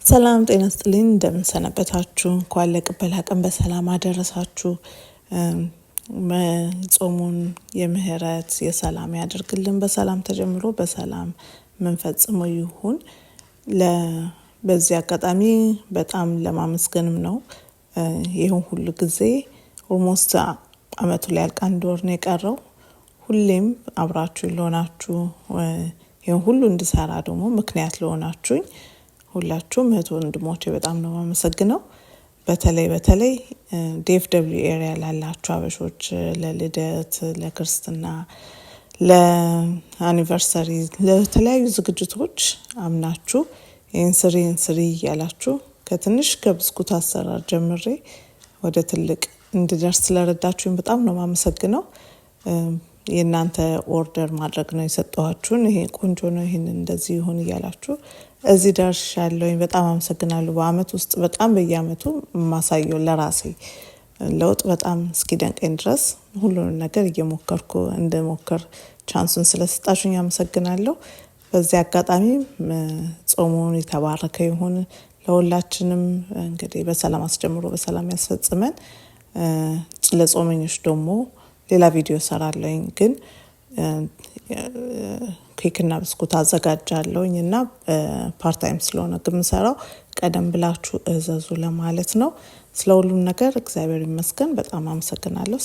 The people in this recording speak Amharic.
ሰላም ጤና ይስጥልኝ እንደምን ሰነበታችሁ እንኳን ለቅበላ ቀን በሰላም አደረሳችሁ። ጾሙን የምህረት የሰላም ያደርግልን በሰላም ተጀምሮ በሰላም መንፈጽመው ይሁን። በዚህ አጋጣሚ በጣም ለማመስገንም ነው። ይሄን ሁሉ ጊዜ ኦልሞስት አመቱ ላይ ያልቅ 1 ወር ነው የቀረው። ሁሌም አብራችሁ ለሆናችሁ ይሄን ሁሉ እንድሰራ ደግሞ ምክንያት ለሆናችሁኝ ሁላችሁም እህት ወንድሞቼ በጣም ነው የማመሰግነው። በተለይ ዲኤፍደብሊው ኤሪያ ላላችሁ አበሾች ለልደት ለክርስትና ለአኒቨርሰሪ ለተለያዩ ዝግጅቶች አምናችሁ ይሄን ስሪ ያላችሁ ከትንሽ ከብስኩት አሰራር ጀምሬ ወደ ትልቅ እንድደርስ ስለረዳችሁኝ በጣም ነው የማመሰግነው። የእናንተ ኦርደር ማድረግ ነው የሰጠኋችሁን ይሄ ቆንጆ ነው ይሄን እንደዚህ ይሁን እያላችሁ እዚህ ደርሻለሁኝ በጣም አመሰግናለሁ። በአመት ውስጥ በጣም በየአመቱ ማሳየው ለራሴ ለውጥ በጣም እስኪደንቀኝ ድረስ ሁሉንም ነገር እየሞከርኩ እንደሞከር ቻንሱን ስለሰጣችሁኝ አመሰግናለሁ። በዚህ አጋጣሚ ጾሙን የተባረከ ይሁን ለሁላችንም እንግዲህ በሰላም አስጀምሮ በሰላም ያስፈጽመን። ለጾመኞች ደግሞ ሌላ ቪዲዮ ሰራለሁኝ ግን ኬክና ብስኩት አዘጋጃለሁኝ እና ፓርት ታይም ስለሆነ ግን ሰራው ቀደም ብላችሁ እዘዙ ለማለት ነው። ስለሁሉም ነገር እግዚአብሔር ይመስገን በጣም አመሰግናለሁ።